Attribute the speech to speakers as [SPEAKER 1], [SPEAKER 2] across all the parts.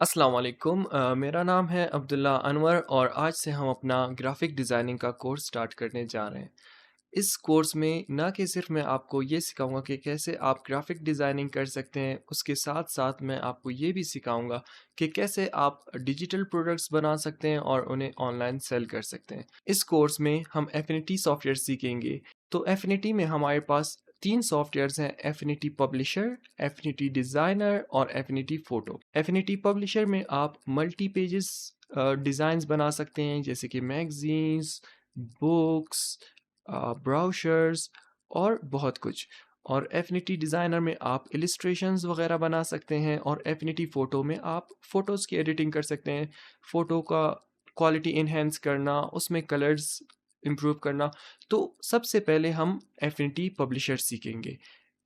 [SPEAKER 1] अस्सलाम वालेकुम मेरा नाम है अब्दुल्ला अनवर और आज से हम अपना ग्राफिक डिज़ाइनिंग का कोर्स स्टार्ट करने जा रहे हैं। इस कोर्स में ना कि सिर्फ मैं आपको ये सिखाऊंगा कि कैसे आप ग्राफिक डिज़ाइनिंग कर सकते हैं, उसके साथ-साथ मैं आपको ये भी सिखाऊंगा कि कैसे आप डिजिटल प्रोडक्ट्स बना सकते हैं और उन्हें ऑनलाइन सेल कर सकते हैं। इस कोर्स में हम एफिनिटी सॉफ्टवेयर सीखेंगे। तो एफिनिटी में हमारे पास 3 सॉफ्टवेयर्स हैं, एफिनिटी पब्लिशर, एफिनिटी डिज़ाइनर और एफिनिटी फ़ोटो। एफिनिटी पब्लिशर में आप मल्टी पेजेस डिज़ाइंस बना सकते हैं जैसे कि मैगज़ीन्स, बुक्स, ब्राउशर्स और बहुत कुछ। और एफिनिटी डिज़ाइनर में आप इलिस्ट्रेशंस वगैरह बना सकते हैं और एफिनिटी फ़ोटो में आप फ़ोटोज़ की एडिटिंग कर सकते हैं। फ़ोटो का क्वालिटी एनहांस करना, उसमें कलर्स इम्प्रूव करना। तो सबसे पहले हम एफिनिटी पब्लिशर सीखेंगे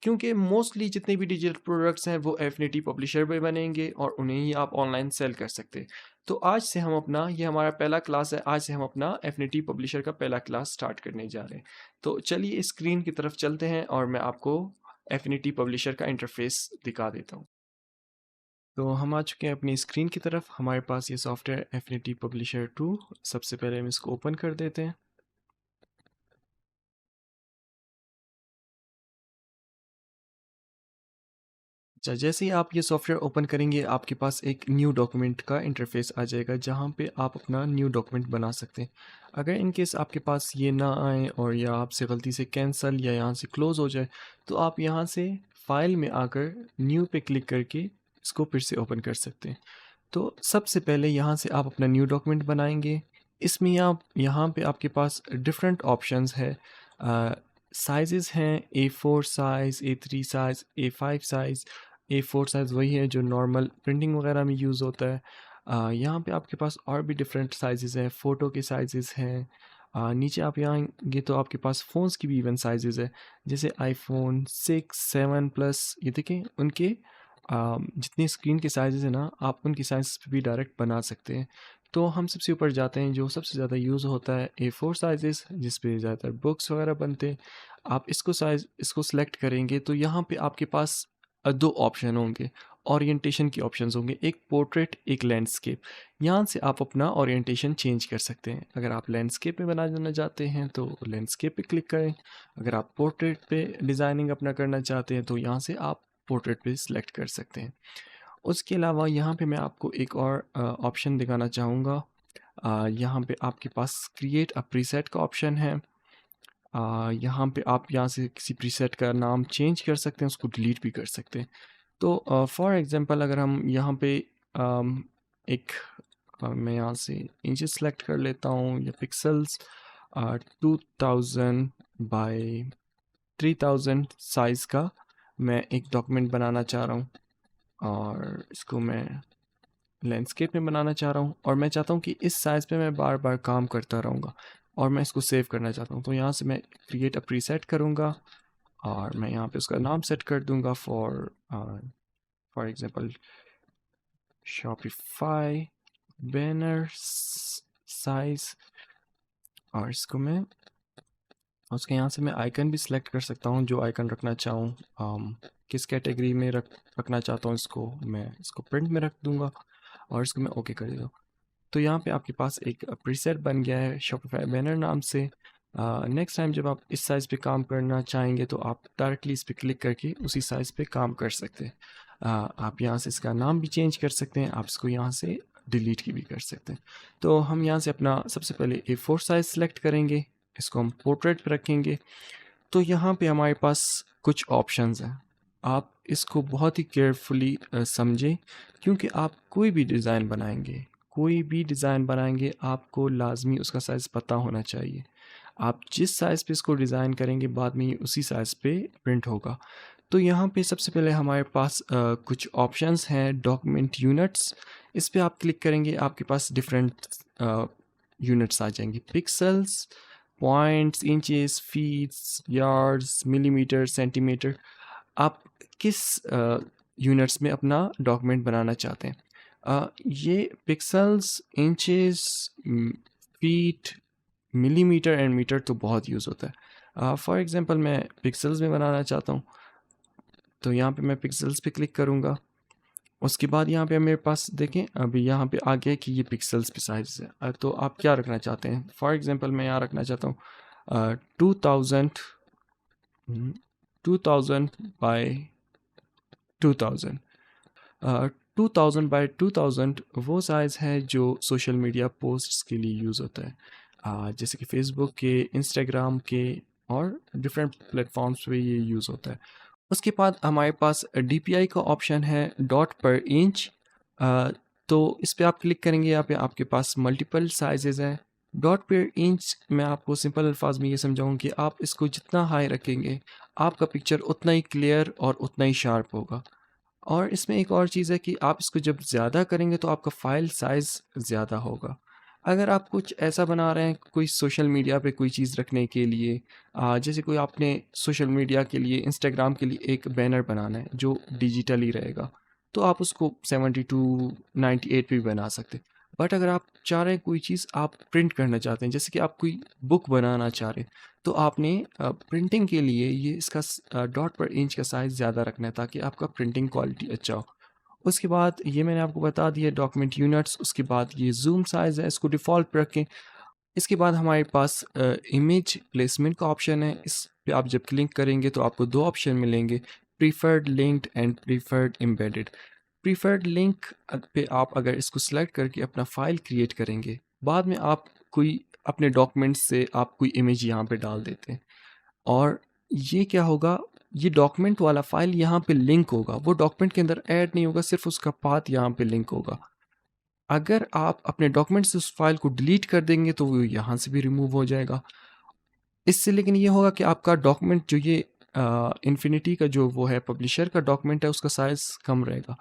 [SPEAKER 1] क्योंकि मोस्टली जितने भी डिजिटल प्रोडक्ट्स हैं वो एफिनिटी पब्लिशर पे बनेंगे और उन्हें ही आप ऑनलाइन सेल कर सकते हैं। तो आज से हम अपना ये हमारा पहला क्लास है, आज से हम अपना एफिनिटी पब्लिशर का पहला क्लास स्टार्ट करने जा रहे हैं। तो चलिए स्क्रीन की तरफ चलते हैं और मैं आपको एफिनिटी पब्लिशर का इंटरफेस दिखा देता हूँ। तो हम आ चुके हैं अपनी स्क्रीन की तरफ। हमारे पास ये सॉफ्टवेयर एफिनिटी पब्लिशर 2। सबसे पहले हम इसको ओपन कर देते हैं। अच्छा, जैसे ही आप ये सॉफ्टवेयर ओपन करेंगे आपके पास एक न्यू डॉक्यूमेंट का इंटरफेस आ जाएगा जहाँ पे आप अपना न्यू डॉक्यूमेंट बना सकते हैं। अगर इन केस आपके पास ये ना आए और या आपसे गलती से कैंसिल या यहाँ से क्लोज़ हो जाए तो आप यहाँ से फाइल में आकर न्यू पे क्लिक करके इसको फिर से ओपन कर सकते हैं। तो सबसे पहले यहाँ से आप अपना न्यू डॉक्यूमेंट बनाएंगे। इसमें आप यहाँ पे आपके पास डिफरेंट ऑप्शंस है। साइजेस हैं A4 size, A3 size, A5 size. A4 size वही है जो नॉर्मल प्रिंटिंग वगैरह में यूज़ होता है। यहाँ पे आपके पास और भी डिफरेंट साइजेस हैं, फ़ोटो के साइजेस हैं। नीचे आप यहाँ आएंगे तो आपके पास फ़ोन्स की भी इवन साइजेस है, जैसे आईफोन 6, 7 प्लस। ये देखें उनके जितनी स्क्रीन के साइजेस हैं ना, आप उनकी साइज़ पे भी डायरेक्ट बना सकते हैं। तो हम सबसे ऊपर जाते हैं, जो सबसे ज़्यादा यूज़ होता है A4 साइजेस, जिस पे ज़्यादातर बुक्स वगैरह बनते हैं। आप इसको सेलेक्ट करेंगे तो यहाँ पे आपके पास 2 ऑप्शन होंगे, ओरिएंटेशन के ऑप्शंस होंगे, एक पोर्ट्रेट, एक लैंडस्केप। यहाँ से आप अपना ओरिएंटेशन चेंज कर सकते हैं। अगर आप लैंडस्केप में बनाना चाहते हैं तो लैंडस्केप पे क्लिक करें। अगर आप पोर्ट्रेट पे डिज़ाइनिंग अपना करना चाहते हैं तो यहाँ से आप पोर्ट्रेट पे सिलेक्ट कर सकते हैं। उसके अलावा यहाँ पे मैं आपको एक और ऑप्शन दिखाना चाहूँगा। यहाँ पे आपके पास क्रिएट अ प्रीसेट का ऑप्शन है। यहाँ पे आप यहाँ से किसी प्रीसेट का नाम चेंज कर सकते हैं, उसको डिलीट भी कर सकते हैं। तो फॉर एग्ज़ाम्पल अगर हम यहाँ पे एक मैं यहाँ से इंचेस सेलेक्ट कर लेता हूँ या पिक्सल्स, 2000 बाय 3000 साइज़ का मैं एक डॉक्यूमेंट बनाना चाह रहा हूँ और इसको मैं लैंडस्केप में बनाना चाह रहा हूँ और मैं चाहता हूँ कि इस साइज़ पे मैं बार बार काम करता रहूँगा और मैं इसको सेव करना चाहता हूँ। तो यहाँ से मैं क्रिएट अ प्रीसेट करूँगा और मैं यहाँ पे उसका नाम सेट कर दूँगा for example Shopify banner size. और इसको मैं उसके यहाँ से मैं आइकन भी सिलेक्ट कर सकता हूँ, जो आइकन रखना चाहूँ। किस कैटेगरी में रखना चाहता हूँ इसको, मैं इसको प्रिंट में रख दूँगा और इसको मैं ओके कर देता हूँ। तो यहाँ पे आपके पास एक प्रीसेट बन गया है शॉपिफाई बैनर नाम से। नेक्स्ट टाइम जब आप इस साइज़ पे काम करना चाहेंगे तो आप डायरेक्टली इस पे क्लिक करके उसी साइज़ पे काम कर सकते हैं। आप यहाँ से इसका नाम भी चेंज कर सकते हैं, आप इसको यहाँ से डिलीट की भी कर सकते हैं। तो हम यहाँ से अपना सबसे पहले A4 साइज़ सेलेक्ट करेंगे, इसको हम पोर्ट्रेट पे रखेंगे। तो यहाँ पे हमारे पास कुछ ऑप्शंस हैं, आप इसको बहुत ही केयरफुली समझें क्योंकि आप कोई भी डिज़ाइन बनाएंगे आपको लाजमी उसका साइज़ पता होना चाहिए। आप जिस साइज़ पे इसको डिज़ाइन करेंगे बाद में ये उसी साइज़ पे प्रिंट होगा। तो यहाँ पे सबसे पहले हमारे पास कुछ ऑप्शंस हैं, डॉक्यूमेंट यूनिट्स। इस पे आप क्लिक करेंगे, आपके पास डिफरेंट यूनिट्स आ जाएंगे, pixels, points, inches, feets, yards, millimetre, centimetre. आप किस यूनिट्स में अपना डॉक्यूमेंट बनाना चाहते हैं। ये pixels, inches, feet, millimetre and metre तो बहुत यूज़ होता है। फॉर एग्जांपल मैं पिक्सल्स में बनाना चाहता हूँ तो यहाँ पे मैं पिक्सल्स पे क्लिक करूँगा। उसके बाद यहाँ पे मेरे पास देखें, अभी यहाँ पे आ गया है कि ये पिक्सेल्स पे साइज है। तो आप क्या रखना चाहते हैं? फॉर एग्जांपल मैं यहाँ रखना चाहता हूँ 2000 2000 बाय 2000। 2000 बाय 2000 वो साइज़ है जो सोशल मीडिया पोस्ट्स के लिए यूज़ होता है। जैसे कि फेसबुक के, इंस्टाग्राम के और डिफरेंट प्लेटफॉर्म्स पे ये यूज़ होता है। उसके बाद हमारे पास डीपीआई का ऑप्शन है डॉट पर इंच। तो इस पे आप क्लिक करेंगे, यहाँ पे आपके पास मल्टीपल साइजेस हैं। डॉट पर इंच मैं आपको सिंपल अल्फाज में ये समझाऊँ कि आप इसको जितना हाई रखेंगे आपका पिक्चर उतना ही क्लियर और उतना ही शार्प होगा। और इसमें एक और चीज़ है कि आप इसको जब ज़्यादा करेंगे तो आपका फ़ाइल साइज़ ज़्यादा होगा। अगर आप कुछ ऐसा बना रहे हैं, कोई सोशल मीडिया पे कोई चीज़ रखने के लिए, जैसे कोई आपने सोशल मीडिया के लिए, इंस्टाग्राम के लिए एक बैनर बनाना है जो डिजिटली रहेगा, तो आप उसको 72, 98 पे भी बना सकते हैं। बट अगर आप चाह रहे हैं कोई चीज़ आप प्रिंट करना चाहते हैं, जैसे कि आप कोई बुक बनाना चाह रहे हैं, तो आपने प्रिंटिंग के लिए ये इसका डॉट पर इंच का साइज़ ज़्यादा रखना है ताकि आपका प्रिंटिंग क्वालिटी अच्छा हो। उसके बाद ये मैंने आपको बता दिया डॉक्यूमेंट यूनिट्स। उसके बाद ये ज़ूम साइज़ है, इसको डिफ़ॉल्ट पे रखें। इसके बाद हमारे पास इमेज प्लेसमेंट का ऑप्शन है। इस पे आप जब क्लिक करेंगे तो आपको 2 ऑप्शन मिलेंगे, preferred linked and preferred embedded. Preferred link पे आप अगर इसको सेलेक्ट करके अपना फ़ाइल क्रिएट करेंगे, बाद में आप कोई अपने डॉक्यूमेंट्स से आप कोई इमेज यहाँ पे डाल देते हैं और ये क्या होगा, ये डॉक्यूमेंट वाला फ़ाइल यहाँ पे लिंक होगा, वो डॉक्यूमेंट के अंदर ऐड नहीं होगा, सिर्फ़ उसका पाथ यहाँ पे लिंक होगा। अगर आप अपने डॉक्यूमेंट से उस फ़ाइल को डिलीट कर देंगे तो वो यहाँ से भी रिमूव हो जाएगा। इससे लेकिन ये होगा कि आपका डॉक्यूमेंट जो ये इन्फिनिटी का जो वो है पब्लिशर का डॉक्यूमेंट है उसका साइज़ कम रहेगा।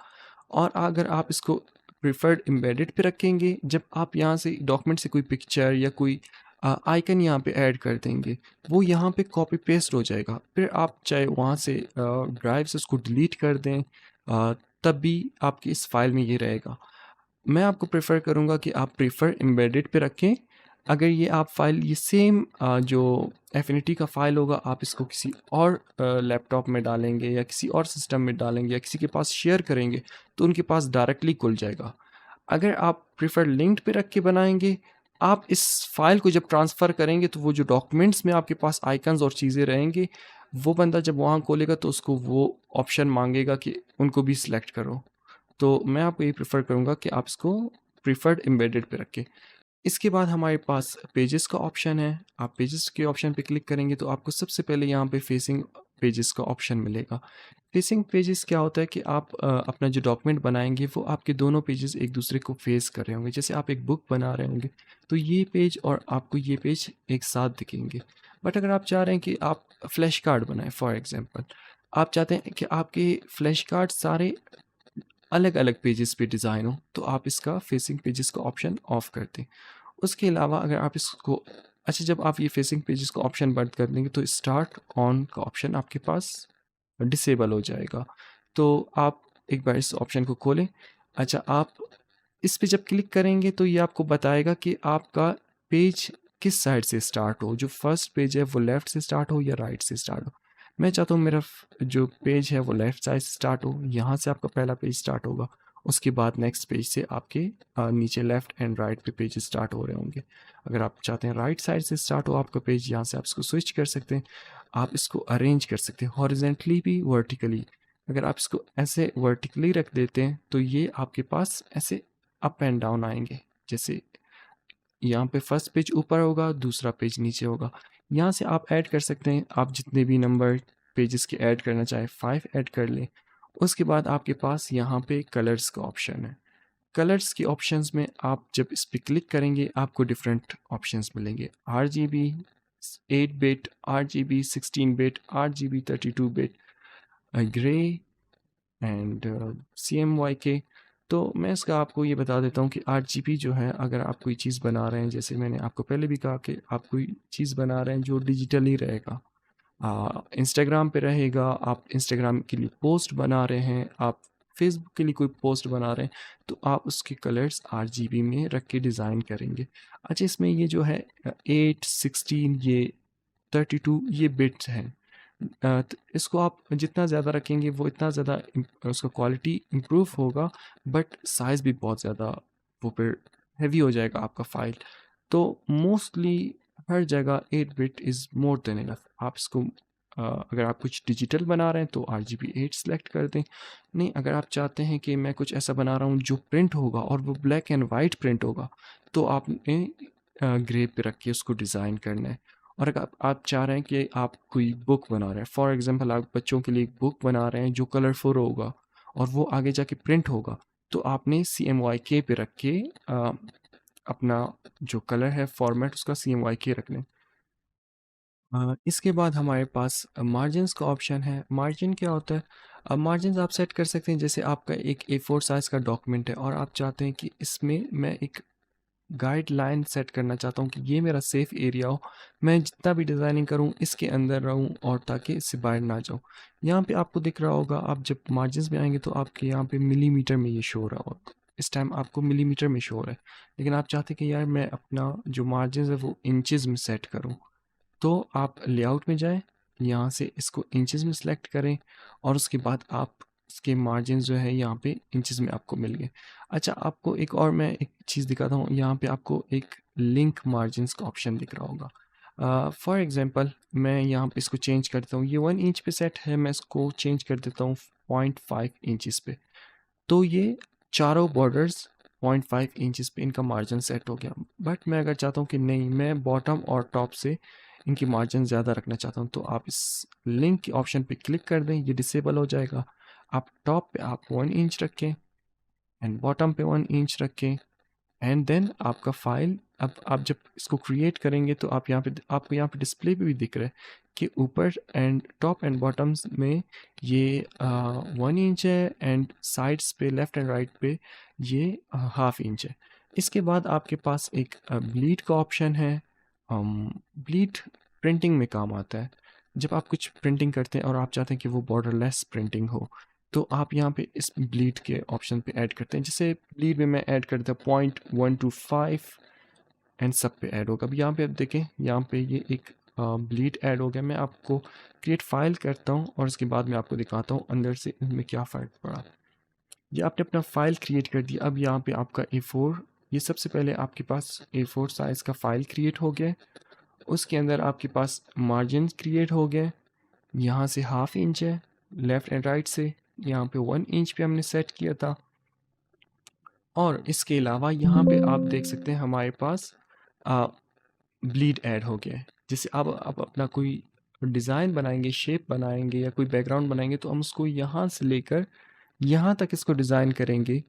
[SPEAKER 1] और अगर आप इसको प्रिफर्ड एम्बेडेड पे रखेंगे, जब आप यहाँ से डॉक्यूमेंट से कोई पिक्चर या कोई आइकन यहाँ पे ऐड कर देंगे, वो यहाँ पे कॉपी पेस्ट हो जाएगा। फिर आप चाहे वहाँ से ड्राइव से उसको डिलीट कर दें, तब भी आपकी इस फाइल में ये रहेगा। मैं आपको प्रेफ़र करूँगा कि आप प्रेफ़र एम्बेडेड पे रखें। अगर ये आप फ़ाइल ये सेम जो एफिनिटी का फ़ाइल होगा, आप इसको किसी और लैपटॉप में डालेंगे या किसी और सिस्टम में डालेंगे या किसी के पास शेयर करेंगे, तो उनके पास डायरेक्टली खुल जाएगा। अगर आप प्रेफ़र लिंक्ड पे रख के बनाएँगे, आप इस फ़ाइल को जब ट्रांसफ़र करेंगे तो वो जो डॉक्यूमेंट्स में आपके पास आइकन्स और चीज़ें रहेंगी, वो बंदा जब वहाँ खोलेगा तो उसको वो ऑप्शन माँगेगा कि उनको भी सिलेक्ट करो। तो मैं आपको ये प्रेफ़र करूँगा कि आप इसको प्रिफर्ड एम्बेडेड पे रखें। इसके बाद हमारे पास पेजेस का ऑप्शन है। आप पेजेस के ऑप्शन पे क्लिक करेंगे तो आपको सबसे पहले यहाँ पे फेसिंग पेजेस का ऑप्शन मिलेगा। फेसिंग पेजेस क्या होता है कि आप अपना जो डॉक्यूमेंट बनाएँगे वो आपके दोनों पेजेस एक दूसरे को फेस कर रहे होंगे। जैसे आप एक बुक बना रहे होंगे तो ये पेज और आपको ये पेज एक साथ दिखेंगे। बट अगर आप चाह रहे हैं कि आप फ्लैश कार्ड बनाएँ फॉर एग्ज़ाम्पल, आप चाहते हैं कि आपके फ्लैश कार्ड सारे अलग-अलग पेजेस पे डिज़ाइन हो, तो आप इसका फेसिंग पेजेस का ऑप्शन ऑफ कर दें। उसके अलावा अगर आप इसको अच्छा, जब आप ये फेसिंग पेजेस का ऑप्शन बंद कर देंगे तो स्टार्ट ऑन का ऑप्शन आपके पास डिसेबल हो जाएगा। तो आप एक बार इस ऑप्शन को खोलें। अच्छा, आप इस पे जब क्लिक करेंगे तो ये आपको बताएगा कि आपका पेज किस साइड से स्टार्ट हो। जो फर्स्ट पेज है वो लेफ़्ट से स्टार्ट हो या राइट से स्टार्ट हो। मैं चाहता हूँ मेरा जो पेज है वो लेफ़्ट साइड से स्टार्ट हो, यहाँ से आपका पहला पेज स्टार्ट होगा। उसके बाद नेक्स्ट पेज से आपके नीचे लेफ़्ट एंड राइट पे पेजेस स्टार्ट हो रहे होंगे। अगर आप चाहते हैं राइट साइड से स्टार्ट हो आपका पेज, यहाँ से आप इसको स्विच कर सकते हैं। आप इसको अरेंज कर सकते हैं हॉरिज़ॉन्टली भी, वर्टिकली। अगर आप इसको ऐसे वर्टिकली रख देते हैं तो ये आपके पास ऐसे अप एंड डाउन आएँगे। जैसे यहाँ पे फर्स्ट पेज ऊपर होगा, दूसरा पेज नीचे होगा। यहाँ से आप ऐड कर सकते हैं, आप जितने भी नंबर पेजेस के ऐड करना चाहें 5 ऐड कर लें। उसके बाद आपके पास यहाँ पे कलर्स का ऑप्शन है। कलर्स के ऑप्शंस में आप जब इस पे क्लिक करेंगे आपको डिफरेंट ऑप्शंस मिलेंगे। RGB 8 bit, RGB 16 bit, RGB 32 bit, grey and CMYK। तो मैं इसका आपको ये बता देता हूँ कि आरजीबी जो है, अगर आप कोई चीज़ बना रहे हैं, जैसे मैंने आपको पहले भी कहा कि आप कोई चीज़ बना रहे हैं जो डिजिटली रहेगा, इंस्टाग्राम पे रहेगा, आप इंस्टाग्राम के लिए पोस्ट बना रहे हैं, आप फेसबुक के लिए कोई पोस्ट बना रहे हैं, तो आप उसके कलर्स आरजीबी में रख के डिज़ाइन करेंगे। अच्छा, इसमें ये जो है 8, 16, ये 32 ये बिट्स हैं। तो इसको आप जितना ज़्यादा रखेंगे वो इतना ज़्यादा उसका क्वालिटी इम्प्रूव होगा, बट साइज़ भी बहुत ज़्यादा वो फिर हैवी हो जाएगा आपका फ़ाइल। तो मोस्टली हर जगह 8 bit is more than enough. आप इसको अगर आप कुछ डिजिटल बना रहे हैं तो RGB 8 सेलेक्ट कर दें। नहीं, अगर आप चाहते हैं कि मैं कुछ ऐसा बना रहा हूँ जो प्रिंट होगा और वो ब्लैक एंड वाइट प्रिंट होगा, तो आपने ग्रे पे रख के उसको डिज़ाइन करना है। और अगर आप चाह रहे हैं कि आप कोई बुक बना रहे हैं, फॉर एग्जांपल आप बच्चों के लिए एक बुक बना रहे हैं जो कलरफुल होगा और वो आगे जाके प्रिंट होगा, तो आपने CMYK पे रख के अपना जो कलर है फॉर्मेट उसका CMYK रखना है। इसके बाद हमारे पास मार्जिन्स का ऑप्शन है। मार्जिन क्या होता है? अब मार्जिन्स आप सेट कर सकते हैं, जैसे आपका एक A4 साइज़ का डॉक्यूमेंट है और आप चाहते हैं कि इसमें मैं एक गाइडलाइन सेट करना चाहता हूँ कि ये मेरा सेफ एरिया हो, मैं जितना भी डिज़ाइनिंग करूँ इसके अंदर रहूँ और ताकि इससे बाहर ना जाऊँ। यहाँ पे आपको दिख रहा होगा, आप जब मार्जिन्स में आएंगे तो आपके यहाँ पे मिलीमीटर में ये शो हो रहा होगा। इस टाइम आपको मिलीमीटर में शो हो रहा है, लेकिन आप चाहते हैं कि यार मैं अपना जो मार्जिन है वो इंचज़ में सेट करूँ, तो आप लेआउट में जाएं, यहाँ से इसको इंचज़ में सेलेक्ट करें और उसके बाद आप इसके मार्जिन जो है यहाँ पे इंचज़ में आपको मिल गए। अच्छा, आपको एक और मैं एक चीज़ दिखाता हूँ, यहाँ पे आपको एक लिंक मार्जिन्स का ऑप्शन दिख रहा होगा। फॉर एग्जांपल मैं यहाँ पे इसको चेंज करता हूँ, ये 1 इंच पे सेट है, मैं इसको चेंज कर देता हूँ 0.5 इंचज़ पे। तो ये चारों बॉर्डर्स 0.5 इंचज़ पे इनका मार्जिन सेट हो गया। बट मैं अगर चाहता हूँ कि नहीं, मैं बॉटम और टॉप से इनकी मार्जिन ज़्यादा रखना चाहता हूँ, तो आप इस लिंक के ऑप्शन पे क्लिक कर दें, ये डिसेबल हो जाएगा। आप टॉप पे आप 1 इंच रखें एंड बॉटम पे 1 इंच रखें, एंड देन आपका फाइल, अब आप जब इसको क्रिएट करेंगे तो आप यहाँ पे, आपको यहाँ पे डिस्प्ले पे भी दिख रहा है कि ऊपर एंड टॉप एंड बॉटम्स में ये 1 इंच है एंड साइड्स पे लेफ्ट एंड राइट पे ये 1/2 इंच है। इसके बाद आपके पास एक ब्लीड का ऑप्शन है। ब्लीड प्रिंटिंग में काम आता है। जब आप कुछ प्रिंटिंग करते हैं और आप चाहते हैं कि वो बॉर्डरलेस प्रिंटिंग हो, तो आप यहाँ पे इस ब्लीड के ऑप्शन पे ऐड करते हैं। जैसे ब्लीड में मैं ऐड कर देता 0.125 एंड सब पे ऐड होगा। अब यहाँ पे आप देखें, यहाँ पे ये एक ब्लीड ऐड हो गया। मैं आपको क्रिएट फाइल करता हूँ और उसके बाद मैं आपको दिखाता हूँ अंदर से इनमें क्या फ़र्क पड़ा। ये आपने अपना फाइल क्रिएट कर दिया। अब यहाँ पे आपका A4, ये सबसे पहले आपके पास A4 साइज़ का फाइल क्रिएट हो गया। उसके अंदर आपके पास मार्जिन क्रिएट हो गए। यहाँ से 1/2 इंच है लेफ़्ट एंड राइट से, यहाँ पे 1 इंच पे हमने सेट किया था। और इसके अलावा यहाँ पे आप देख सकते हैं हमारे पास ब्लीड ऐड हो गया है। जैसे अब आप अपना कोई डिज़ाइन बनाएंगे, शेप बनाएंगे या कोई बैकग्राउंड बनाएंगे, तो हम उसको यहाँ से लेकर यहाँ तक इसको डिज़ाइन करेंगे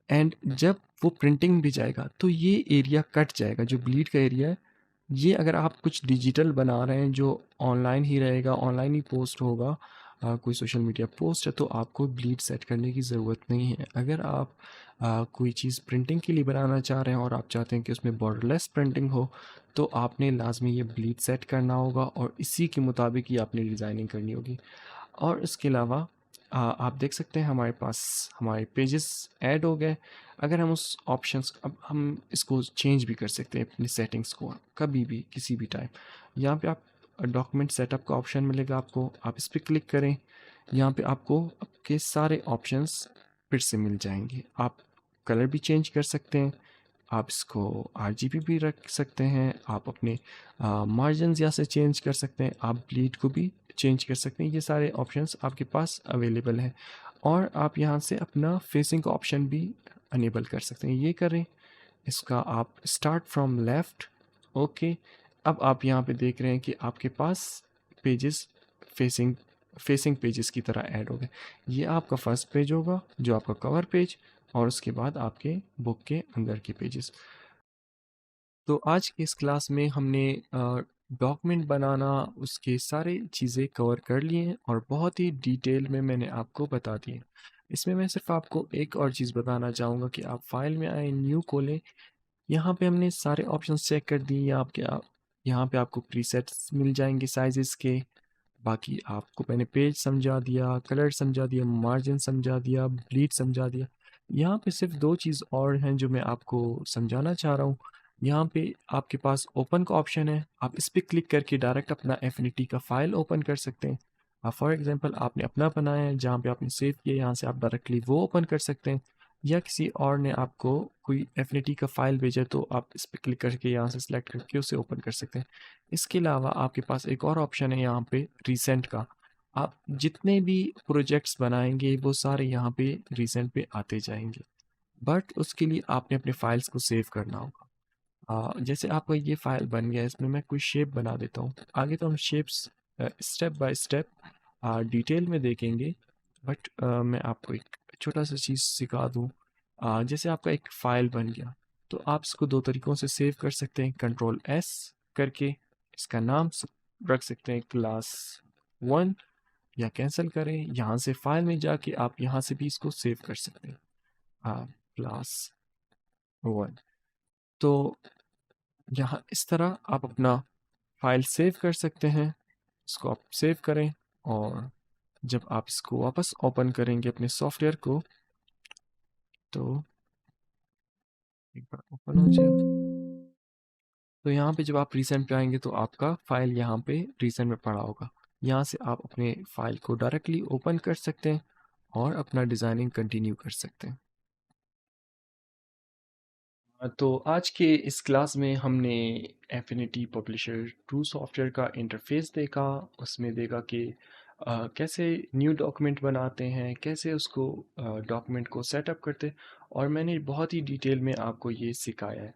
[SPEAKER 1] एंड जब वो प्रिंटिंग भी जाएगा तो ये एरिया कट जाएगा, जो ब्लीड का एरिया है। ये अगर आप कुछ डिजिटल बना रहे हैं जो ऑनलाइन ही रहेगा, ऑनलाइन ही पोस्ट होगा, कोई सोशल मीडिया पोस्ट है, तो आपको ब्लीड सेट करने की ज़रूरत नहीं है। अगर आप कोई चीज़ प्रिंटिंग के लिए बनाना चाह रहे हैं और आप चाहते हैं कि उसमें बॉर्डरलेस प्रिंटिंग हो, तो आपने लाजमी ये ब्लीड सेट करना होगा और इसी के मुताबिक ही आपने डिज़ाइनिंग करनी होगी। और इसके अलावा आप देख सकते हैं हमारे पास हमारे पेजेस ऐड हो गए। अगर हम उस ऑप्शंस, अब हम इसको चेंज भी कर सकते हैं अपनी सेटिंग्स को कभी भी किसी भी टाइम। यहाँ पे आप डॉक्यूमेंट सेटअप का ऑप्शन मिलेगा आपको, आप इस पर क्लिक करें। यहाँ पे आपको आपके सारे ऑप्शंस फिर से मिल जाएंगे। आप कलर भी चेंज कर सकते हैं, आप इसको RGB भी रख सकते हैं, आप अपने मार्जिन यहाँ से चेंज कर सकते हैं, आप ब्लीड को भी चेंज कर सकते हैं। ये सारे ऑप्शंस आपके पास अवेलेबल हैं और आप यहाँ से अपना फेसिंग का ऑप्शन भी अनेबल कर सकते हैं। ये करें, इसका आप स्टार्ट फ्रॉम लेफ़्ट, ओके। अब आप यहाँ पे देख रहे हैं कि आपके पास पेजेस फेसिंग फेसिंग पेजेस की तरह ऐड हो गए। ये आपका फर्स्ट पेज होगा जो आपका कवर पेज, और उसके बाद आपके बुक के अंदर के पेजेस। तो आज की इस क्लास में हमने डॉक्यूमेंट बनाना, उसके सारे चीज़ें कवर कर लिए हैं और बहुत ही डिटेल में मैंने आपको बता दिए। इसमें मैं सिर्फ आपको एक और चीज़ बताना चाहूँगा कि आप फाइल में आए, न्यू खोलें। यहाँ पे हमने सारे ऑप्शंस चेक कर दिए। यहाँ पे आपको प्रीसेट्स मिल जाएंगे साइजेस के। बाकी आपको मैंने पेज समझा दिया, कलर समझा दिया, मार्जिन समझा दिया, ब्लीड समझा दिया। यहाँ पे सिर्फ दो चीज़ और हैं जो मैं आपको समझाना चाह रहा हूँ। यहाँ पे आपके पास ओपन का ऑप्शन है, आप इस पर क्लिक करके डायरेक्ट अपना एफिनिटी का फ़ाइल ओपन कर सकते हैं। फॉर एग्जांपल आपने अपना बनाया है जहाँ पे आपने सेव किया, यहाँ से आप डायरेक्टली वो ओपन कर सकते हैं, या किसी और ने आपको कोई एफिनिटी का फाइल भेजा तो आप इस पर क्लिक करके यहाँ से सिलेक्ट करके उसे ओपन कर सकते हैं। इसके अलावा आपके पास एक और ऑप्शन है यहाँ पे रिसेंट का। आप जितने भी प्रोजेक्ट्स बनाएंगे वो सारे यहाँ पे रिसेंट पे आते जाएंगे, बट उसके लिए आपने अपने फाइल्स को सेव करना होगा। जैसे आपका ये फाइल बन गया है, इसमें मैं कोई शेप बना देता हूँ। आगे तो हम shapes step by step detail में देखेंगे, बट मैं आपको एक छोटा सा चीज़ सिखा दूँ। जैसे आपका एक फ़ाइल बन गया, तो आप इसको दो तरीक़ों से सेव कर सकते हैं। कंट्रोल एस करके इसका नाम रख सकते हैं क्लास 1, या कैंसिल करें यहाँ से फाइल में जाके आप यहाँ से भी इसको सेव कर सकते हैं, क्लास 1। तो यहाँ इस तरह आप अपना फाइल सेव कर सकते हैं। इसको आप सेव करें, और जब आप इसको वापस ओपन करेंगे अपने सॉफ्टवेयर को, तो एक बार ओपन हो जाए, तो यहाँ पे जब आप रिसेंट पे आएंगे तो आपका फाइल यहाँ पे रिसेंट में पड़ा होगा। यहाँ से आप अपने फाइल को डायरेक्टली ओपन कर सकते हैं और अपना डिज़ाइनिंग कंटिन्यू कर सकते हैं। तो आज के इस क्लास में हमने एफिनिटी पब्लिशर 2 सॉफ्टवेयर का इंटरफेस देखा। उसमें देखा कि कैसे न्यू डॉक्यूमेंट बनाते हैं, कैसे उसको डॉक्यूमेंट को सेटअप करते हैं, और मैंने बहुत ही डिटेल में आपको ये सिखाया है।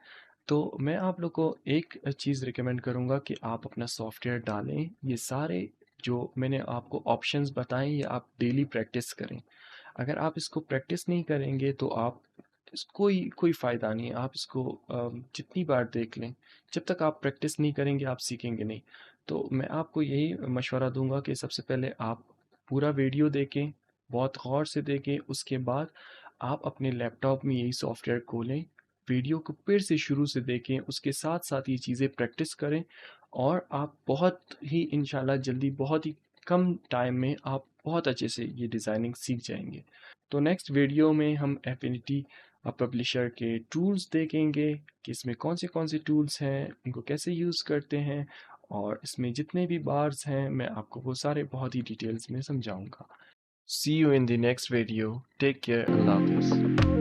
[SPEAKER 1] तो मैं आप लोग को एक चीज़ रिकमेंड करूँगा कि आप अपना सॉफ्टवेयर डालें। ये सारे जो मैंने आपको ऑप्शंस बताए ये आप डेली प्रैक्टिस करें। अगर आप इसको प्रैक्टिस नहीं करेंगे तो आप कोई कोई फ़ायदा नहीं है। आप इसको जितनी बार देख लें, जब तक आप प्रैक्टिस नहीं करेंगे आप सीखेंगे नहीं। तो मैं आपको यही मशवरा दूंगा कि सबसे पहले आप पूरा वीडियो देखें, बहुत गौर से देखें। उसके बाद आप अपने लैपटॉप में यही सॉफ्टवेयर खोलें, वीडियो को फिर से शुरू से देखें, उसके साथ साथ ये चीज़ें प्रैक्टिस करें, और आप बहुत ही इंशाल्लाह जल्दी, बहुत ही कम टाइम में आप बहुत अच्छे से ये डिज़ाइनिंग सीख जाएंगे। तो नेक्स्ट वीडियो में हम एफिनिटी पब्लिशर के टूल्स देखेंगे कि इसमें कौन से टूल्स हैं, उनको कैसे यूज़ करते हैं, और इसमें जितने भी बार्स हैं मैं आपको वो सारे बहुत ही डिटेल्स में समझाऊंगा। See you in the next video. Take care. अल्लाह हाफिज़।